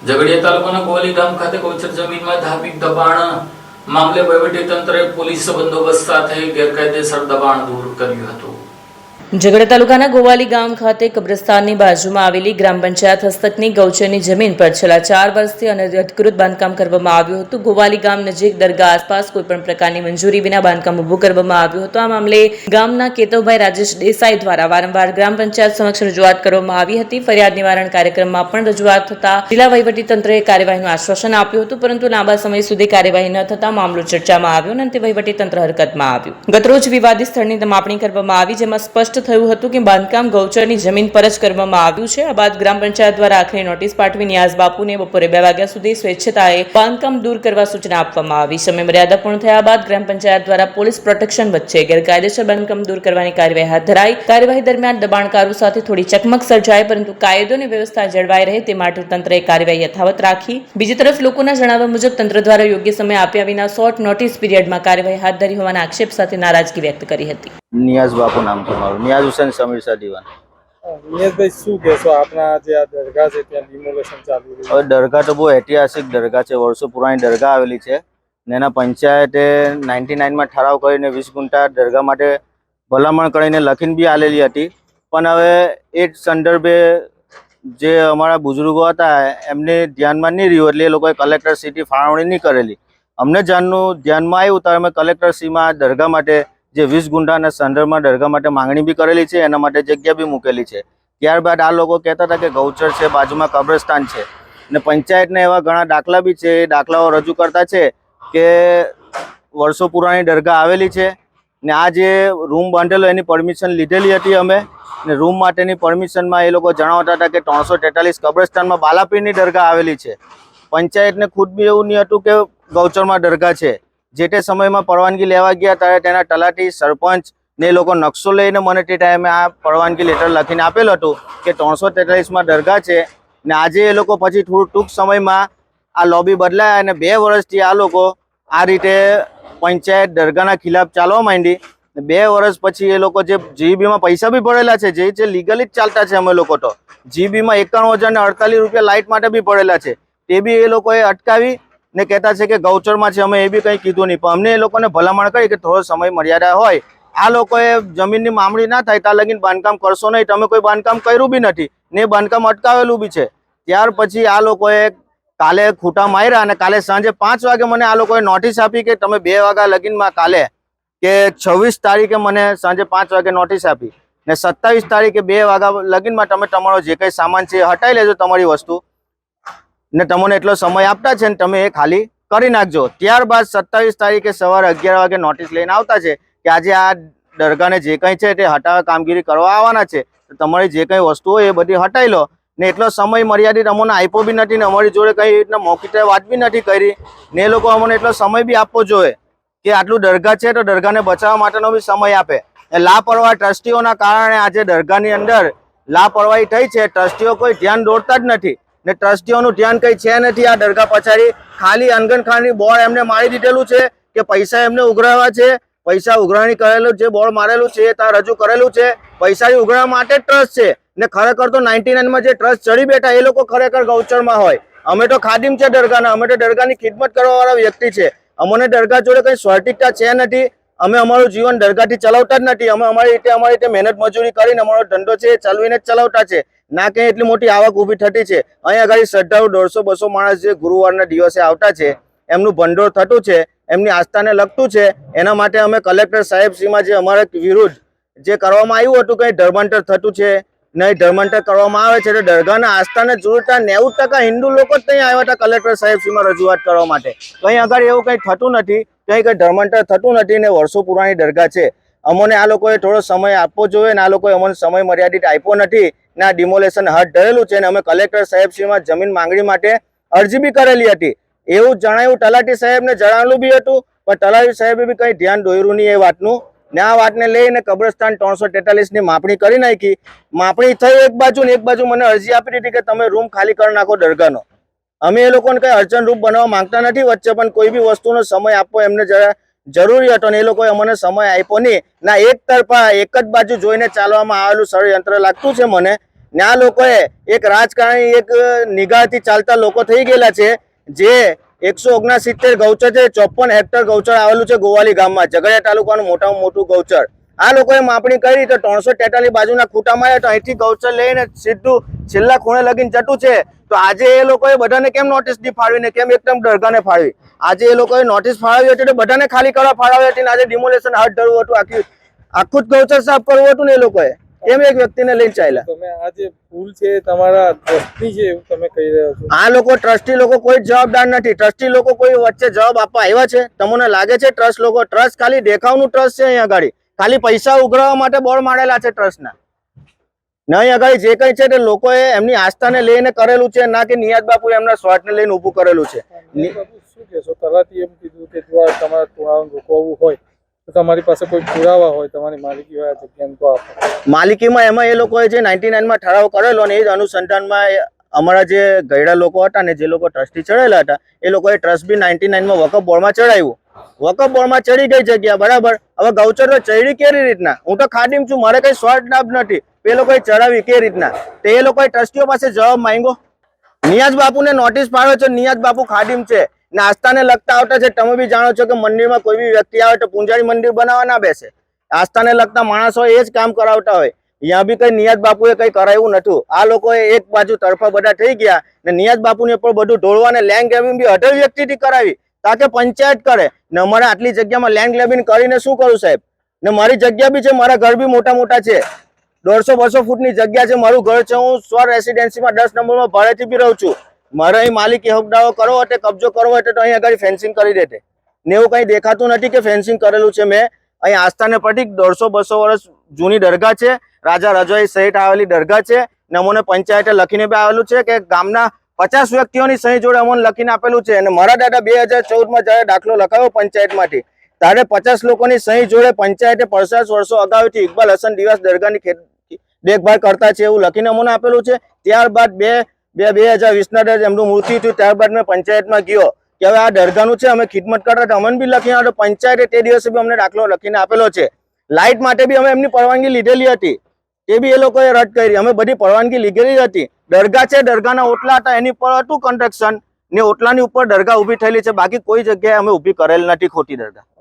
ઝઘડિયા તાલુકાના ગોવાલી ગામ ખાતે ગૌચર જમીનમાં ધાર્મિક દબાણ મામલે વહીવટીતંત્રે પોલીસ બંદોબસ્ત સાથે ગેરકાયદેસર દબાણ દૂર કર્યું હતું। ઝઘડા તાલુકાના ગોવાલી ગામ ખાતે કબ્રસ્તાનની બાજુમાં આવેલી ગ્રામ પંચાયત હસ્તકની ગૌચરની જમીન પર છેલ્લા 4 વર્ષથી અનધિકૃત બાંધકામ કરવામાં આવ્યું હતું। ગોવાલી ગામ નજીક દરગાહ આસપાસ કોઈપણ પ્રકારની મંજૂરી વિના બાંધકામ ઊભું કરવામાં આવ્યું હતું। આ મામલે ગામના કેતવભાઈ રાજેશ દેસાઈ દ્વારા વારંવાર ગ્રામ પંચાયત સમક્ષ રજૂઆત કરવામાં આવી હતી। ફરિયાદ નિવારણ કાર્યક્રમમાં પણ રજૂઆત થતા જિલ્લા વહીવટીતંત્રએ કાર્યવાહીનું આશ્વાસન આપ્યું હતું, પરંતુ લાંબા સમય સુધી કાર્યવાહી ન થતા મામલો ચર્ચામાં આવ્યો અને અંતે વહીવટીતંત્ર હરકતમાં આવ્યું। ગતરોજ વિવાદિત સ્થળની માપણી કરવામાં આવી, જેમાં સ્પષ્ટ થયું હતું કે બાંધકામ ગૌચરની જમીન પર જ કરવામાં આવ્યું છે। આ બાદ ગ્રામ પંચાયત દ્વારા આખરી નોટિસ પાઠવી નિયાઝ બાપુને બપોરે 2 વાગ્યા સુધી સ્વેચ્છતાએ બાંધકામ દૂર કરવા સૂચના આપવામાં આવી। સમય મર્યાદા પૂર્ણ થયા બાદ ગ્રામ પંચાયત દ્વારા પોલીસ પ્રોટેક્શન વચ્ચે ગેરકાયદેસર બાંધકામ દૂર કરવાની કાર્યવાહી હાથ ધરાઈ। કાર્યવાહી દરમિયાન દબાણકારો સાથે થોડી ચકમક સર્જાઈ, પરંતુ કાયદો અને વ્યવસ્થા જળવાઈ રહે તે માટે તંત્રએ કાર્યવાહી યથાવત રાખી। બીજી તરફ લોકોના જણાવ્યા મુજબ તંત્ર દ્વારા યોગ્ય સમય આપ્યા વિના શોર્ટ નોટિસ પીરિયડમાં કાર્યવાહી હાથ ધરી હોવાના આક્ષેપ સાથે નારાજગી વ્યક્ત કરી હતી। નિયાઝ બાપુ નામ છે મારું, નિયાઝ હુસેન સમીર શાહ દીવાન। નિયાઝભાઈ, શું કહેશો? આપણા જે આ દરગાહ છે ત્યાં ડિમોલેશન ચાલુ રહ્યું? હવે દરગાહ તો બહુ ઐતિહાસિક દરગાહ છે, વર્ષો પુરાણી દરગાહ આવેલી છે ને એના પંચાયતે 99માં ઠરાવ કરીને 20 ગુંઠા દરગાહ માટે ભલામણ કરીને લખીને બી આલેલી હતી, પણ હવે એ સંદર્ભે જે અમારા બુઝુર્ગો હતા એમને ધ્યાનમાં નહીં રહ્યું એટલે એ લોકોએ કલેક્ટર સીટી ફાળવણી નહીં કરેલી। અમને ધ્યાનમાં આવ્યું તો અમે કલેક્ટર સીમાં દરગાહ માટે જે 20 ગુંઠાના સંદર્ભમાં દરગાહ માટે માંગણી બી કરેલી છે, એના માટે જગ્યા બી મૂકેલી છે। ત્યારબાદ આ લોકો કહેતા હતા કે ગૌચર છે, બાજુમાં કબ્રસ્તાન છે ને પંચાયતને એવા ઘણા દાખલા બી છે, એ દાખલાઓ રજૂ કરતા છે કે વર્ષો પુરાણી દરગાહ આવેલી છે ને આ જે રૂમ બાંધેલો એની પરમિશન લીધેલી હતી અમે, ને રૂમ માટેની પરમિશનમાં એ લોકો જણાવતા હતા કે 343 કબ્રસ્તાનમાં બાલાપીરની દરગાહ આવેલી છે। પંચાયતને ખુદ બી એવું નહીં હતું કે ગૌચરમાં દરગાહ છે। જે તે સમયમાં પરવાનગી લેવા ગયા ત્યારે તેના તલાટી, સરપંચ ને એ લોકો નકશો લઈને મને તે ટાઈમે આ પરવાનગી લેટર લખીને આપેલું હતું કે 343માં દરગાહ છે ને આજે એ લોકો પછી થોડું ટૂંક સમયમાં આ લોબી બદલાયા અને 2 વર્ષથી આ લોકો આ રીતે પંચાયત દરગાહના ખિલાફ ચાલવા માંડી। 2 વર્ષ પછી એ લોકો જે જીબીમાં પૈસા બી ભરેલા છે, જે લીગલી જ ચાલતા છે, અમે લોકો તો જીબીમાં 51,048 રૂપિયા લાઇટ માટે બી ભરેલા છે, તે બી એ લોકોએ અટકાવી ને કહેતા છે કે ગૌચરમાં છે। અમે એ બી કંઈ કીધું નહીં, પણ અમને એ લોકોને ભલામણ કરી કે થોડો સમય મર્યાદા હોય, આ લોકોએ જમીનની મામણી ના થાય ત્યાં લગીને બાંધકામ કરશો નહીં। તમે કોઈ બાંધકામ કર્યું બી નથી ને બાંધકામ અટકાવેલું બી છે। ત્યાર પછી આ લોકોએ કાલે ખૂટા માર્યા અને કાલે સાંજે 5 વાગે મને આ લોકોએ નોટિસ આપી કે તમે 2 વાગ્યા લગીનમાં કાલે કે 26 તારીખે મને સાંજે 5 વાગે નોટિસ આપી ને 27 તારીખે 2 વાગ્યા લગીનમાં તમે તમારો જે કંઈ સામાન છે એ હટાવી લેજો, તમારી વસ્તુ ને તમને એટલો સમય આપતા છે ને તમે એ ખાલી કરી નાખજો। ત્યારબાદ 27 તારીખે સવારે 11 વાગે નોટિસ લઈને આવતા છે કે આજે આ દરગાહને જે કંઈ છે તે હટાવવા કામગીરી કરવા આવવાના છે, તો તમારી જે કંઈ વસ્તુ હોય એ બધી હટાવી લો ને એટલો સમય મર્યાદિત અમને આપ્યો બી નથી ને અમારી જોડે કંઈ રીતના મૌખિક વાત બી નથી કરી ને એ લોકો અમને એટલો સમય બી આપવો જોઈએ કે આટલું દરગાહ છે તો દરગાહને બચાવવા માટેનો બી સમય આપે। લાપરવાહ ટ્રસ્ટીઓના કારણે આજે દરગાહની અંદર લાપરવાહી થઈ છે। ટ્રસ્ટીઓ કોઈ ધ્યાન દોરતા જ નથી ને ટ્રસ્ટીઓનું ધ્યાન કંઈ છે નથી। આ દરગાહ પછાડી ખાલી અનગનખાની બોર્ડ એમને મારી દીધેલું છે કે પૈસા એમને ઉઘરાવવા છે, પૈસા ઉઘરાણી કરેલું જે બોર્ડ મારેલું છે એ ત્યાં રજૂ કરેલું છે, પૈસાની ઉઘરાવવા માટે ટ્રસ્ટ છે ને ખરેખર તો 99માં જે ટ્રસ્ટ ચડી બેઠા એ લોકો ખરેખર ગૌચરમાં હોય। અમે તો ખાદિમ છે દરગાહના, અમે તો દરગાહની ખિદમત કરવાવાળા વ્યક્તિ છે। અમને દરગાહ જોડે કંઈ સ્વાર્થિકતા છે નથી, અમે અમારું જીવન દરગાહથી ચલાવતા જ નથી। અમે અમારી રીતે મહેનત મજૂરી કરીને અમારો ધંધો છે એ ચલાવીને જ ચલાવતા છે, ના કે એટલી મોટી આવક ઊભી થતી છે। અહીંયા આગળ શ્રદ્ધાળુ 150-200 માણસ જે ગુરુવારના દિવસે આવતા છે, એમનું ભંડોળ થતું છે, એમની આસ્થાને લગતું છે। એના માટે અમે કલેક્ટર સાહેબ શ્રીમાં જે અમારા વિરુદ્ધ જે કરવામાં આવ્યું હતું કંઈ ધર્માંતર થતું છે, નહીં ધર્માંતર કરવામાં આવે છે તો દરગાહના આસ્થાને જોડતા 90% હિન્દુ લોકો જ ત્યાં આવ્યા હતા કલેક્ટર સાહેબ શ્રીમાં રજૂઆત કરવા માટે। કંઈ આગળ એવું કંઈ થતું નથી, કંઈ ધર્માંતર થતું નથી ને વર્ષો પુરાણી દરગાહ છે। અમને આ લોકોએ થોડો સમય આપવો જોઈએ ને આ લોકોએ અમને સમય મર્યાદિત આપ્યો નથી ને આ ડિમોલેશન હાથ ધરેલું છે ને અમે કલેક્ટર સાહેબ શ્રીમાં જમીન માંગણી માટે અરજી બી કરેલી હતી। એવું જણાવ્યું, તલાટી સાહેબને જણાવેલું બી હતું, પણ તલાટી સાહેબે બી કંઈ ધ્યાન દોર્યું નહીં એ વાતનું ને આ વાતને લઈને કબ્રસ્તાન 343ની માપણી કરી નાખી। માપણી થઈ એક બાજુ ને એક બાજુ મને અરજી આપી દીધી કે તમે રૂમ ખાલી કરી નાખો દરગાહનો। અમે એ લોકોને કંઈ અડચણરૂપ બનાવવા માંગતા નથી વચ્ચે, પણ કોઈ બી વસ્તુનો સમય આપવો એમને જરા જરૂરી હતો ને એ લોકોએ અમને સમય આપ્યો નહીં। ના એક તરફા એક જ બાજુ જોઈને ચાલવામાં આવેલું ષડયંત્ર લાગતું છે મને ને આ લોકોએ એક રાજકારણી એક નિગાહથી ચાલતા લોકો થઈ ગયેલા છે જે 169 ગૌચર છે, 54 હેક્ટર ગૌચર આવેલું છે ગોવાલી ગામમાં, ઝઘડિયા તાલુકાનું મોટામાં મોટું ગૌચર. આ લોકોએ માપણી કરી તો 343 બાજુના ખૂટામાં આવ્યા તો અહીંથી ગૌચર લઈને સીધું છેલ્લા ખૂણે લગીને જતું છે. તો આજે એ લોકોએ બધાને કેમ નોટિસ દી ફાળવીને કેમ એકદમ દરગાહને ફાળવી? આજે એ લોકોએ નોટિસ ફાળવી હતી તો બધાને ખાલી કરવા ફાળવી હતી ને આજે ડિમોલેશન હાથ ધરવું હતું, આખું જ ગૌચર સાફ કરવું હતું ને એ લોકોએ કેમ એક વ્યક્તિને લઈને ચાલ્યા? તમે આ જે ભૂલ છે તમારા ટ્રસ્ટી છે એવું તમે કહી રહ્યા છો. આ લોકો ટ્રસ્ટી લોકો કોઈ જવાબદાર નથી. ટ્રસ્ટી લોકો કોઈ વચ્ચે જવાબ આપવા આવ્યા છે? તમને લાગે છે ટ્રસ્ટ લોકો? ટ્રસ્ટ ખાલી દેખાવનું ટ્રસ્ટ છે. અહીંયા આગળ ખાલી પૈસા ઉઘરાવવા માટે બોર્ડ મારેલા છે ટ્રસ્ટના. નહીં આગળ જે કઈ છે તે લોકોએ એમની આસ્થાને લઈને કરેલું છે, ના કે નિયાત બાપુ એમના સ્વાર્થને લઈને ઊભું કરેલું છે. શું કહેશો? તલાટી એમ કીધું કે જો તમારા ટોળાને રોકવું હોય તો તમારી પાસે કોઈ પુરાવા હોય, તમારી માલિકી હોય આ જગ્યાને તો આપો. માલિકીમાં એમાં એ લોકોએ જે 99 માં ઠરાવ કરેલો ને એ જ અનુસંધાનમાં અમારા જે ગયડા લોકો હતા ને જે લોકો ટ્રસ્ટી ચડેલા હતા એ લોકોએ ટ્રસ્ટ બી 99 માં વકફ બોર્ડમાં ચડાવ્યું. વકફ બોર્ડમાં ચડી ગઈ જગ્યા બરાબર. હવે ગૌચર તો ચડી કેવી રીતના? હું તો ખાડીમ છું, મારે કઈ સ્વાર્થ લાભ નથી. એ લોકોએ ચડાવી કેવી રીતના? તો એ લોકોએ ટ્રસ્ટીઓ પાસે જવાબ માંગ્યો. નિયાઝ બાપુને નોટિસ પાડ્યો છે. નિયાઝ બાપુ ખાડીમ છે ને આસ્થાને લગતા આવતા છે. તમે બી જાણો છો કે મંદિરમાં કોઈ બી વ્યક્તિ આવે તો પૂંજારી મંદિર બનાવવા ના બેસે. આસ્થાને લગતા માણસો એ જ કામ કરાવતા હોય. અહીંયા બી કઈ નિયાઝ બાપુએ કઈ કરાવ્યું નતું. આ લોકોએ એક બાજુ તરફા બધા થઈ ગયા ને નિયાઝ બાપુને પણ બધું ઢોળવા ને લેન્ડ ગ્રેબિંગ બી 18 વ્યક્તિથી કરાવી તાકે પંચાયત કરે ને અમારે આટલી જગ્યામાં લેન્ડ ગ્રેબિંગ કરીને શું કરું સાહેબ? ને મારી જગ્યા બી છે, મારા ઘર બી મોટા મોટા છે, 150-200 ફૂટની જગ્યા છે, મારું ઘર છે. હું સ્વ રેસિડેન્સીમાં 10 નંબરમાં ભાડેથી બી રહું છું. મારે અહીં માલિકી હક દાવો કરવો હોય કબજો કરવો હોય તો અહીં આગળ ફેન્સિંગ કરી દેતે ને એવું કઈ દેખાતું નથી કે ફેન્સિંગ કરેલું છે. મેં અહીં આસ્થાને પ્રતિક 150-200 વર્ષ જૂની દરગાહ છે, રાજા રજવાઈ સહિત આવેલી દરગાહ છે ને અમને પંચાયતે લખીને બી આવેલું છે કે ગામના 50 વ્યક્તિઓની સહી જોડે અમને લખીને આપેલું છે. અને મારા દાદા 2014માં જયારે દાખલો લખાવ્યો પંચાયતમાંથી ત્યારે 50 લોકોની સહી જોડે પંચાયતે 50 વર્ષો અગાઉથી ઇકબાલ હસન દિવસ દરગાહની દેખભાળ કરતા છે એવું લખીને અમને આપેલું છે. ત્યારબાદ 2020ના એમનું મૃત્યુ થયું. ત્યારબાદ મેં પંચાયતમાં ગયો કે હવે આ દરગાહનું છે, અમે ખિદમત કરતા હતા, અમને બી લખીને આવ્યો. પંચાયતે તે દિવસે બી અમને દાખલો લખીને આપેલો છે. લાઇટ માટે બી અમે એમની પરવાનગી લીધેલી હતી, તે બી એ લોકોએ રદ કરી. અમે બધી પરવાનગી લીધેલી હતી. દરગાહ છે, દરગાહના ઓટલા હતા, એની પર હતું કન્સ્ટ્રક્શન ને ઓટલાની ઉપર દરગાહ ઊભી થયેલી છે. બાકી કોઈ જગ્યાએ અમે ઊભી કરેલ નથી ખોટી દરગાહ.